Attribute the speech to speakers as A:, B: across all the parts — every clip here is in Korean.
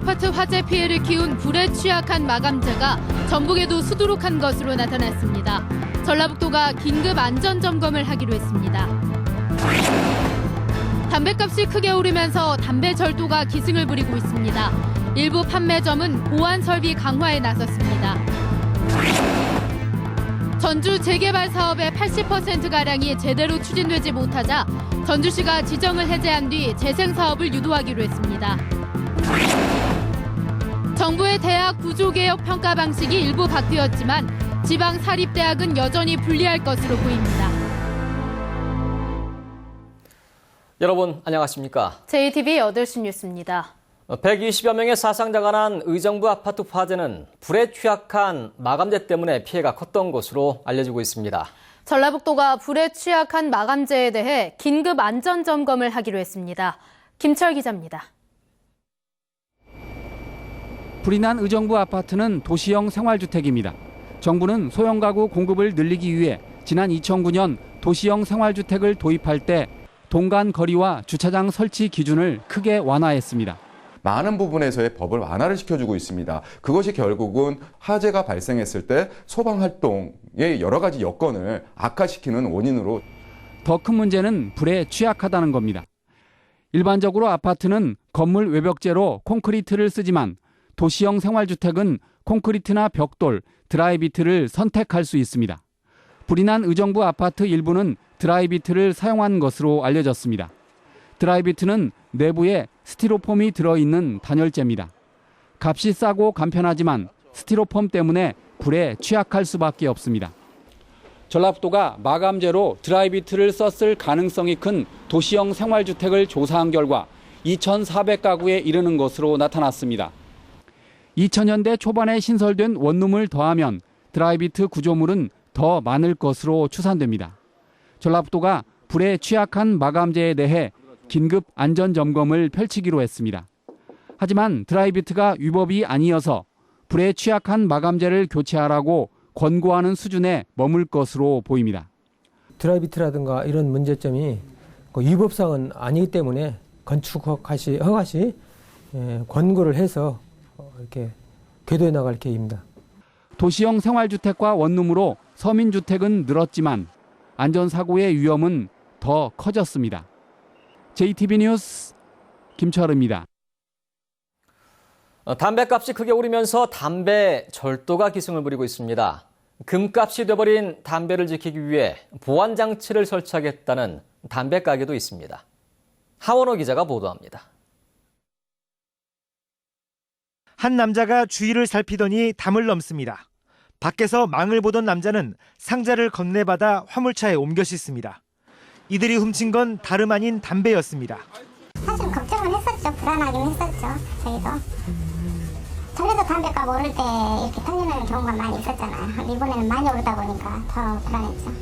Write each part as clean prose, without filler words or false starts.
A: 아파트 화재 피해를 키운 불에 취약한 마감재가 전북에도 수두룩한 것으로 나타났습니다. 전라북도가 긴급 안전점검을 하기로 했습니다. 담배값이 크게 오르면서 담배 절도가 기승을 부리고 있습니다. 일부 판매점은 보안 설비 강화에 나섰습니다. 전주 재개발 사업의 80%가량이 제대로 추진되지 못하자 전주시가 지정을 해제한 뒤 재생 사업을 유도하기로 했습니다. 정부의 대학 구조개혁 평가 방식이 일부 바뀌었지만 지방 사립대학은 여전히 불리할 것으로 보입니다.
B: 여러분 안녕하십니까?
A: JTBC 8시 뉴스입니다.
B: 120여 명의 사상자가 난 의정부 아파트 화재는 불에 취약한 마감재 때문에 피해가 컸던 것으로 알려지고 있습니다.
A: 전라북도가 불에 취약한 마감재에 대해 긴급 안전점검을 하기로 했습니다. 김철 기자입니다.
C: 불이 난 의정부 아파트는 도시형 생활주택입니다. 정부는 소형 가구 공급을 늘리기 위해 지난 2009년 도시형 생활주택을 도입할 때 동간 거리와 주차장 설치 기준을 크게 완화했습니다.
D: 많은 부분에서의 법을 완화를 시켜주고 있습니다. 그것이 결국은 화재가 발생했을 때 소방활동의 여러 가지 여건을 악화시키는 원인으로
C: 더 큰 문제는 불에 취약하다는 겁니다. 일반적으로 아파트는 건물 외벽재로 콘크리트를 쓰지만 도시형 생활주택은 콘크리트나 벽돌, 드라이비트를 선택할 수 있습니다. 불이 난 의정부 아파트 일부는 드라이비트를 사용한 것으로 알려졌습니다. 드라이비트는 내부에 스티로폼이 들어있는 단열재입니다. 값이 싸고 간편하지만 스티로폼 때문에 불에 취약할 수밖에 없습니다. 전라북도가 마감재로 드라이비트를 썼을 가능성이 큰 도시형 생활주택을 조사한 결과 2,400가구에 이르는 것으로 나타났습니다. 2000년대 초반에 신설된 원룸을 더하면 드라이비트 구조물은 더 많을 것으로 추산됩니다. 전라북도가 불에 취약한 마감재에 대해 긴급 안전점검을 펼치기로 했습니다. 하지만 드라이비트가 위법이 아니어서 불에 취약한 마감재를 교체하라고 권고하는 수준에 머물 것으로 보입니다.
E: 드라이비트라든가 이런 문제점이 위법사항은 아니기 때문에 건축 허가시 권고를 해서 이렇게 궤도해 나갈 계획입니다.
C: 도시형 생활주택과 원룸으로 서민주택은 늘었지만 안전사고의 위험은 더 커졌습니다. JTBC 뉴스 김철입니다.
B: 담배값이 크게 오르면서 담배 절도가 기승을 부리고 있습니다. 금값이 돼버린 담배를 지키기 위해 보안장치를 설치하겠다는 담배 가게도 있습니다. 하원호 기자가 보도합니다.
F: 한 남자가 주위를 살피더니 담을 넘습니다. 밖에서 망을 보던 남자는 상자를 건네받아 화물차에 옮겨 싣습니다. 이들이 훔친 건 다름 아닌 담배였습니다.
G: 사실 걱정은 했었죠. 불안하긴 했었죠. 저희도. 전에도 담배값 오를 때 이렇게 털리는 경우가 많이 있었잖아요. 이번에는 많이 오르다 보니까 더 불안했죠.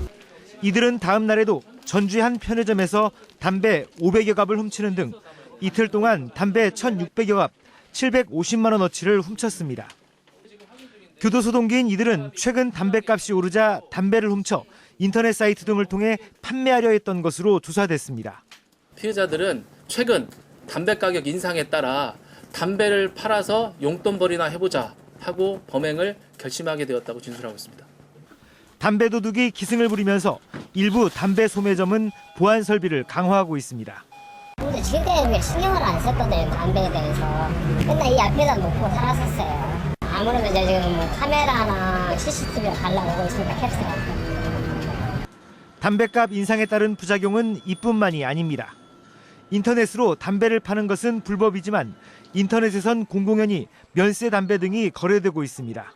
F: 이들은 다음 날에도 전주의 한 편의점에서 담배 500여 갑을 훔치는 등 이틀 동안 담배 1,600여 갑, 750만 원어치를 훔쳤습니다. 교도소 동기인 이들은 최근 담배값이 오르자 담배를 훔쳐 인터넷 사이트 등을 통해 판매하려 했던 것으로 조사됐습니다.
H: 피해자들은 최근 담배 가격 인상에 따라 담배를 팔아서 용돈벌이나 해보자 하고 범행을 결심하게 되었다고 진술하고 있습니다.
F: 담배 도둑이 기승을 부리면서 일부 담배 소매점은 보안 설비를 강화하고 있습니다.
G: 지금까지 신경을 안 썼거든요. 담배에 대해서. 맨날 이 앞에다 놓고 살았었어요. 아무래도 이제 지금 카메라나 CCTV가 달라오고 있으니까 캡스가.
F: 담배값 인상에 따른 부작용은 이뿐만이 아닙니다. 인터넷으로 담배를 파는 것은 불법이지만 인터넷에선 공공연히 면세 담배 등이 거래되고 있습니다.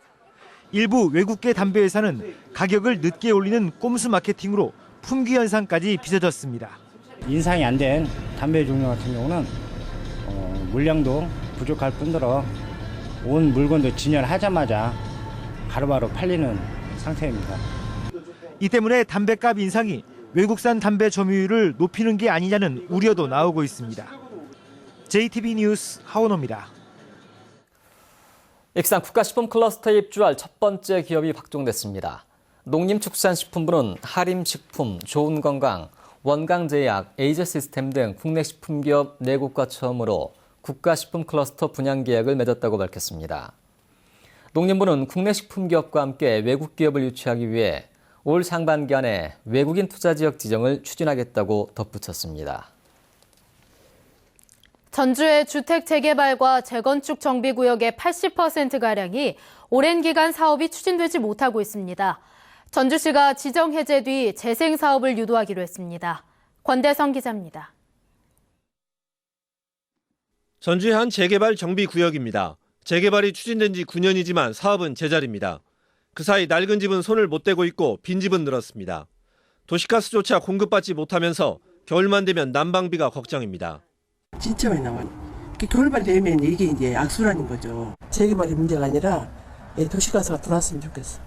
F: 일부 외국계 담배 회사는 가격을 늦게 올리는 꼼수 마케팅으로 품귀 현상까지 빚어졌습니다.
I: 인상이 안 된 담배 종류 같은 경우는 물량도 부족할 뿐더러 온 물건도 진열하자마자 바로바로 팔리는 상태입니다.
F: 이 때문에 담배값 인상이 외국산 담배 점유율을 높이는 게 아니냐는 우려도 나오고 있습니다. JTBC 뉴스 하원호입니다.
B: 익산 국가식품 클러스터에 입주할 첫 번째 기업이 박종됐습니다. 농림축산식품부는 하림식품, 좋은건강, 원강제약, 에이저시스템 등 국내 식품기업 4곳과 처음으로 국가식품 클러스터 분양 계약을 맺었다고 밝혔습니다. 농림부는 국내 식품기업과 함께 외국 기업을 유치하기 위해 올 상반기 안에 외국인 투자 지역 지정을 추진하겠다고 덧붙였습니다.
A: 전주의 주택 재개발과 재건축 정비구역의 80%가량이 오랜 기간 사업이 추진되지 못하고 있습니다. 전주시가 지정 해제 뒤 재생 사업을 유도하기로 했습니다. 권대성 기자입니다.
J: 전주의 한 재개발 정비구역입니다. 재개발이 추진된 지 9년이지만 사업은 제자리입니다. 그 사이 낡은 집은 손을 못 대고 있고 빈 집은 늘었습니다. 도시가스조차 공급받지 못하면서 겨울만 되면 난방비가 걱정입니다.
K: 진짜 많이 나와요. 겨울만 되면 이게 이제 악순환인 거죠. 재개발이 문제가 아니라 도시가스가 들어왔으면 좋겠어.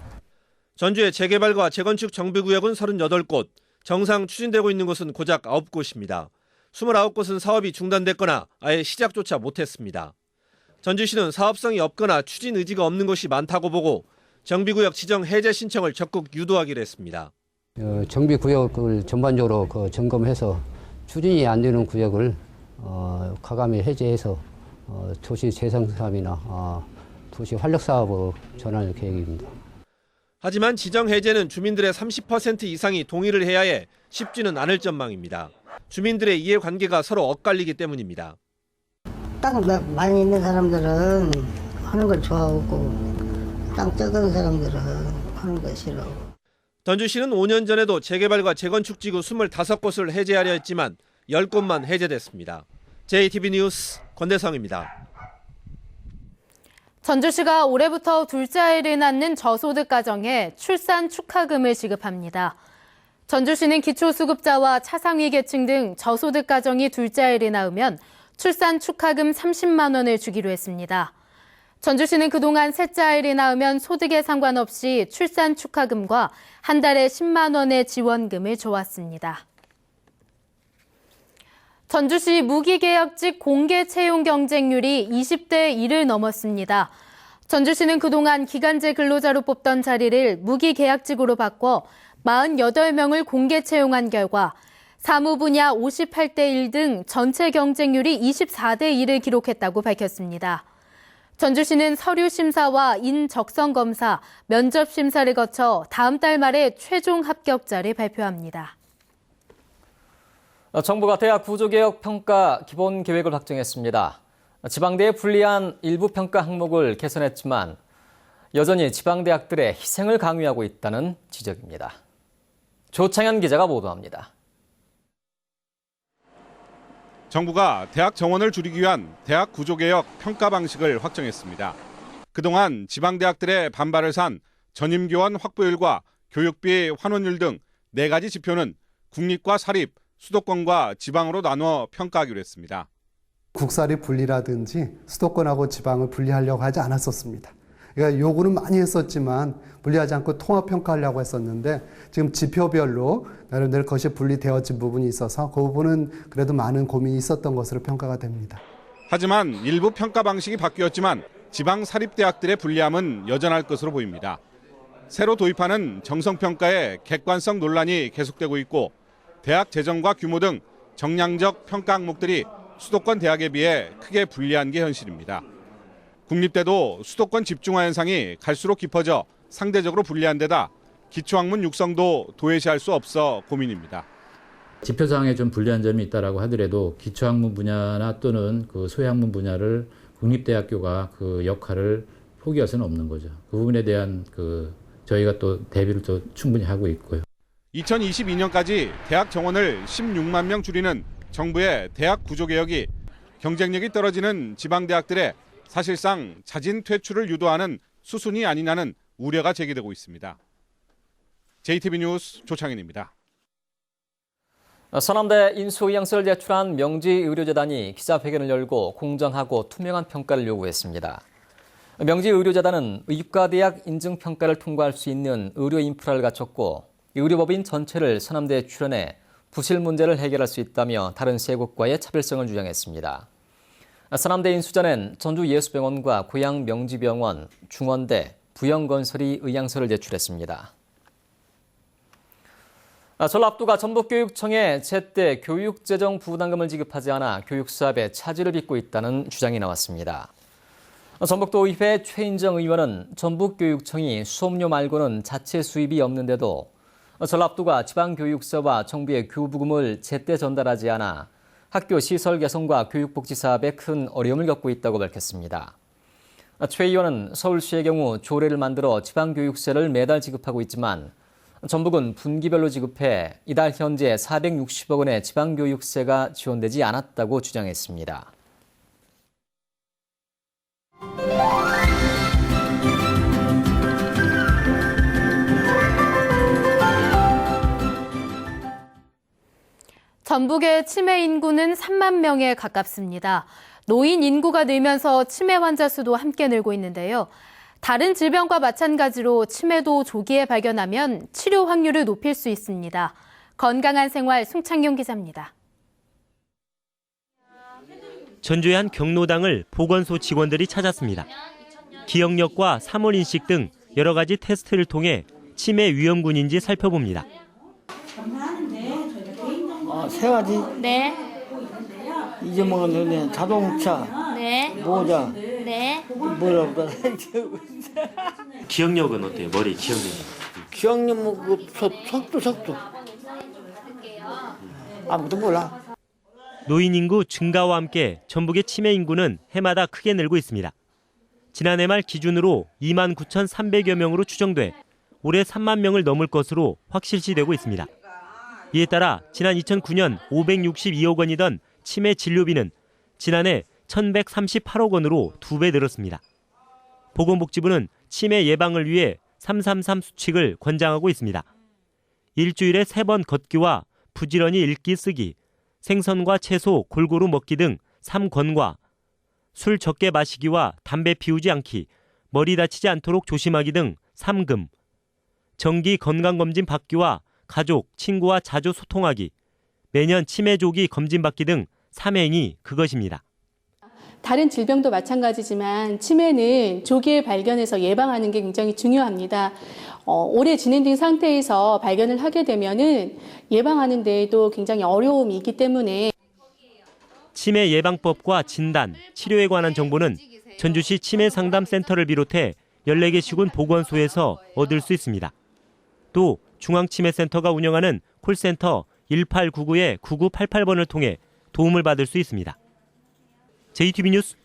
J: 전주의 재개발과 재건축 정비구역은 38곳, 정상 추진되고 있는 곳은 고작 9곳입니다. 29곳은 사업이 중단됐거나 아예 시작조차 못했습니다. 전주시는 사업성이 없거나 추진 의지가 없는 곳이 많다고 보고 정비구역 지정 해제 신청을 적극 유도하기로 했습니다.
L: 정비구역을 전반적으로 점검해서 추진이 안 되는 구역을 과감히 해제해서 도시 재생 사업이나 도시 활력 사업으로 전환할 계획입니다.
J: 하지만 지정 해제는 주민들의 30% 이상이 동의를 해야 해 쉽지는 않을 전망입니다. 주민들의 이해관계가 서로 엇갈리기 때문입니다.
M: 땅 많이 있는 사람들은 하는 걸 좋아하고 땅 적은 사람들은 하는 거 싫어.
J: 전주시는 5년 전에도 재개발과 재건축 지구 25곳을 해제하려 했지만 10곳만 해제됐습니다. JTB 뉴스 권대성입니다.
A: 전주시가 올해부터 둘째 아이를 낳는 저소득 가정에 출산 축하금을 지급합니다. 전주시는 기초수급자와 차상위 계층 등 저소득 가정이 둘째 아이를 낳으면 출산 축하금 30만 원을 주기로 했습니다. 전주시는 그동안 셋째 아이를 낳으면 소득에 상관없이 출산 축하금과 한 달에 10만 원의 지원금을 줘왔습니다. 전주시 무기계약직 공개 채용 경쟁률이 20대 1을 넘었습니다. 전주시는 그동안 기간제 근로자로 뽑던 자리를 무기계약직으로 바꿔 48명을 공개 채용한 결과 사무 분야 58대 1 등 전체 경쟁률이 24대 1을 기록했다고 밝혔습니다. 전주시는 서류 심사와 인적성 검사, 면접 심사를 거쳐 다음 달 말에 최종 합격자를 발표합니다.
B: 정부가 대학 구조개혁 평가 기본 계획을 확정했습니다. 지방대에 불리한 일부 평가 항목을 개선했지만 여전히 지방대학들의 희생을 강요하고 있다는 지적입니다. 조창현 기자가 보도합니다.
N: 정부가 대학 정원을 줄이기 위한 대학 구조개혁 평가 방식을 확정했습니다. 그동안 지방대학들의 반발을 산 전임교원 확보율과 교육비 환원율 등 4가지 지표는 국립과 사립, 수도권과 지방으로 나눠 평가하기로 했습니다.
O: 국사립 분리라든지 수도권하고 지방을 분리하려고 하지 않았었습니다. 그러니까 요구는 많이 했었지만 분리하지 않고 통합 평가하려고 했었는데 지금 지표별로 나름대로 그것이 분리되어진 부분이 있어서 그 부분은 그래도 많은 고민이 있었던 것으로 평가가 됩니다.
N: 하지만 일부 평가 방식이 바뀌었지만 지방 사립대학들의 불리함은 여전할 것으로 보입니다. 새로 도입하는 정성평가의 객관성 논란이 계속되고 있고 대학 재정과 규모 등 정량적 평가 항목들이 수도권 대학에 비해 크게 불리한 게 현실입니다. 국립대도 수도권 집중화 현상이 갈수록 깊어져 상대적으로 불리한 데다 기초학문 육성도 도외시할 수 없어 고민입니다.
P: 지표상에 좀 불리한 점이 있다라고 하더라도 기초학문 분야나 또는 그 소외학문 분야를 국립대학교가 그 역할을 포기할 수는 없는 거죠. 그 부분에 대한 저희가 또 대비를 또 충분히 하고 있고요.
N: 2022년까지 대학 정원을 16만 명 줄이는 정부의 대학 구조개혁이 경쟁력이 떨어지는 지방대학들의 사실상 자진 퇴출을 유도하는 수순이 아니냐는 우려가 제기되고 있습니다. JTB 뉴스 조창현입니다.
B: 서남대 인수의향서를 제출한 명지의료재단이 기자회견을 열고 공정하고 투명한 평가를 요구했습니다. 명지의료재단은 의과대학 인증평가를 통과할 수 있는 의료 인프라를 갖췄고 의료법인 전체를 서남대에 출연해 부실 문제를 해결할 수 있다며 다른 세 곳과의 차별성을 주장했습니다. 서남대 인수전엔 전주예수병원과 고양명지병원, 중원대, 부영건설이 의향서를 제출했습니다. 전라북도가 전북교육청에 제때 교육재정 부담금을 지급하지 않아 교육 사업에 차질을 빚고 있다는 주장이 나왔습니다. 전북도의회 최인정 의원은 전북교육청이 수업료 말고는 자체 수입이 없는데도 전라북도가 지방교육서와 정부의 교부금을 제때 전달하지 않아 학교 시설 개선과 교육복지 사업에 큰 어려움을 겪고 있다고 밝혔습니다. 최 의원은 서울시의 경우 조례를 만들어 지방교육세를 매달 지급하고 있지만 전북은 분기별로 지급해 이달 현재 460억 원의 지방교육세가 지원되지 않았다고 주장했습니다.
A: 전북의 치매 인구는 3만 명에 가깝습니다. 노인 인구가 늘면서 치매 환자 수도 함께 늘고 있는데요. 다른 질병과 마찬가지로 치매도 조기에 발견하면 치료 확률을 높일 수 있습니다. 건강한 생활 송창용 기자입니다.
Q: 전주의 한 경로당을 보건소 직원들이 찾았습니다. 기억력과 사물인식 등 여러 가지 테스트를 통해 치매 위험군인지 살펴봅니다.
R: 세 가지.
S: 네.
R: 잊어먹었는데 자동차.
S: 네.
R: 모자.
S: 네.
R: 뭐라고
Q: 기억력은 어때요? 머리 기억력이?
R: 기억력 그 속도. 아무것도 몰라.
Q: 노인 인구 증가와 함께 전북의 치매 인구는 해마다 크게 늘고 있습니다. 지난해 말 기준으로 29,300여 명으로 추정돼 올해 3만 명을 넘을 것으로 확실시되고 있습니다. 이에 따라 지난 2009년 562억 원이던 치매 진료비는 지난해 1,138억 원으로 2배 늘었습니다. 보건복지부는 치매 예방을 위해 333 수칙을 권장하고 있습니다. 일주일에 3번 걷기와 부지런히 읽기 쓰기, 생선과 채소 골고루 먹기 등 3권과 술 적게 마시기와 담배 피우지 않기, 머리 다치지 않도록 조심하기 등 3금, 정기 건강검진 받기와 가족, 친구와 자주 소통하기, 매년 치매 조기 검진받기 등 3행이 그것입니다.
S: 다른 질병도 마찬가지지만 치매는 조기에 발견해서 예방하는 게 굉장히 중요합니다. 오래 진행된 상태에서 발견을 하게 되면은 예방하는 데에도 굉장히 어려움이 있기 때문에
Q: 치매 예방법과 진단, 치료에 관한 정보는 전주시 치매상담센터를 비롯해 14개 시군 보건소에서 얻을 수 있습니다. 또 중앙치매센터가 운영하는 콜센터 1899-9988번을 통해 도움을 받을 수 있습니다. JTB 뉴스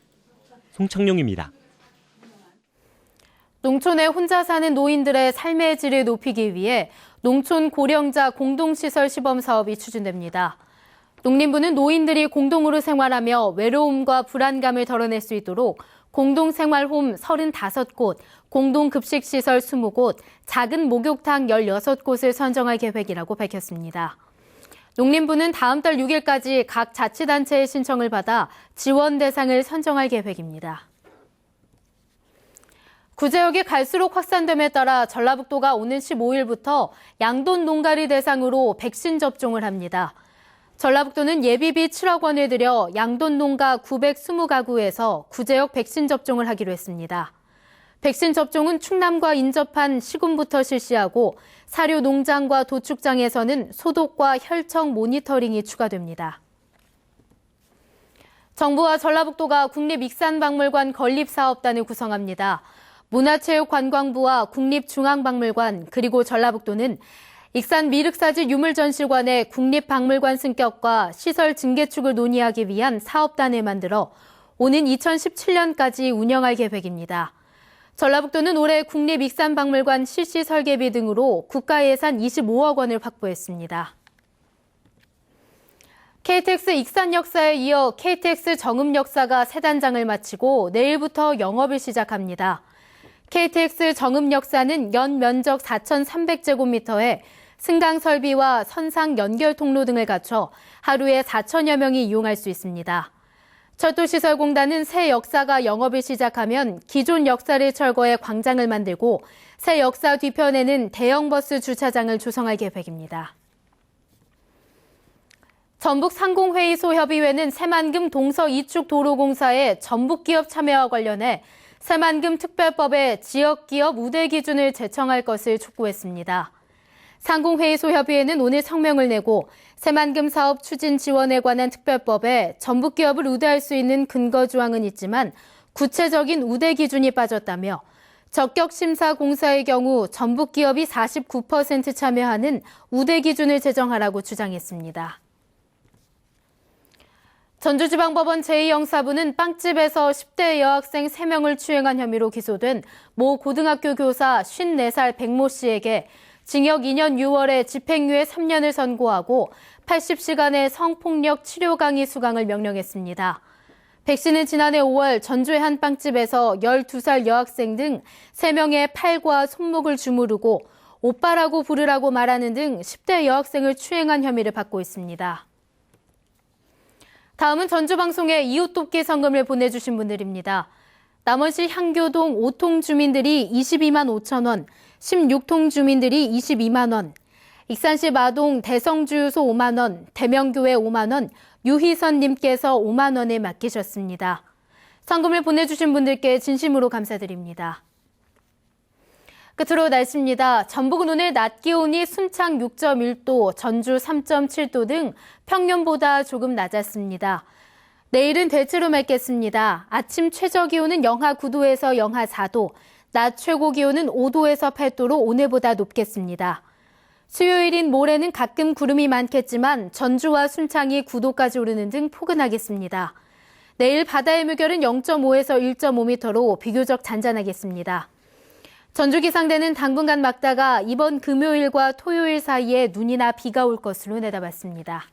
Q: 송창용입니다.
A: 농촌에 혼자 사는 노인들의 삶의 질을 높이기 위해 농촌 고령자 공동시설 시범 사업이 추진됩니다. 농림부는 노인들이 공동으로 생활하며 외로움과 불안감을 덜어낼 수 있도록 공동생활홈 35곳, 공동급식시설 20곳, 작은 목욕탕 16곳을 선정할 계획이라고 밝혔습니다. 농림부는 다음 달 6일까지 각 자치단체의 신청을 받아 지원 대상을 선정할 계획입니다. 구제역이 갈수록 확산됨에 따라 전라북도가 오는 15일부터 양돈 농가리 대상으로 백신 접종을 합니다. 전라북도는 예비비 7억 원을 들여 양돈 농가 920가구에서 구제역 백신 접종을 하기로 했습니다. 백신 접종은 충남과 인접한 시군부터 실시하고 사료 농장과 도축장에서는 소독과 혈청 모니터링이 추가됩니다. 정부와 전라북도가 국립익산박물관 건립사업단을 구성합니다. 문화체육관광부와 국립중앙박물관 그리고 전라북도는 익산 미륵사지 유물전시관의 국립박물관 승격과 시설 증개축을 논의하기 위한 사업단을 만들어 오는 2017년까지 운영할 계획입니다. 전라북도는 올해 국립익산박물관 실시 설계비 등으로 국가예산 25억 원을 확보했습니다. KTX 익산 역사에 이어 KTX 정읍 역사가 새 단장을 마치고 내일부터 영업을 시작합니다. KTX 정읍 역사는 연 면적 4,300제곱미터에 승강 설비와 선상 연결 통로 등을 갖춰 하루에 4천여 명이 이용할 수 있습니다. 철도시설공단은 새 역사가 영업을 시작하면 기존 역사를 철거해 광장을 만들고 새 역사 뒤편에는 대형 버스 주차장을 조성할 계획입니다. 전북 상공회의소협의회는 새만금 동서 이축 도로공사의 전북기업 참여와 관련해 새만금 특별법에 지역기업 우대 기준을 제청할 것을 촉구했습니다. 상공회의소협의회는 오늘 성명을 내고 새만금 사업 추진 지원에 관한 특별법에 전북기업을 우대할 수 있는 근거 조항은 있지만 구체적인 우대 기준이 빠졌다며 적격심사공사의 경우 전북기업이 49% 참여하는 우대 기준을 제정하라고 주장했습니다. 전주지방법원 제2형사부는 빵집에서 10대 여학생 3명을 추행한 혐의로 기소된 모 고등학교 교사 54살 백모 씨에게 징역 2년 6월에 집행유예 3년을 선고하고 80시간의 성폭력 치료 강의 수강을 명령했습니다. 백 씨는 지난해 5월 전주의 한 빵집에서 12살 여학생 등 3명의 팔과 손목을 주무르고 오빠라고 부르라고 말하는 등 10대 여학생을 추행한 혐의를 받고 있습니다. 다음은 전주방송에 이웃돕기 성금을 보내주신 분들입니다. 남원시 향교동 5통 주민들이 22만 5천 원, 16통 주민들이 22만 원, 익산시 마동 대성주유소 5만 원, 대명교회 5만 원, 유희선님께서 5만 원을 맡기셨습니다. 성금을 보내주신 분들께 진심으로 감사드립니다. 끝으로 날씨입니다. 전북은 오늘 낮 기온이 순창 6.1도, 전주 3.7도 등 평년보다 조금 낮았습니다. 내일은 대체로 맑겠습니다. 아침 최저 기온은 영하 9도에서 영하 4도, 낮 최고 기온은 5도에서 8도로 오늘보다 높겠습니다. 수요일인 모레는 가끔 구름이 많겠지만 전주와 순창이 9도까지 오르는 등 포근하겠습니다. 내일 바다의 물결은 0.5에서 1.5m로 비교적 잔잔하겠습니다. 전주기상대는 당분간 막다가 이번 금요일과 토요일 사이에 눈이나 비가 올 것으로 내다봤습니다.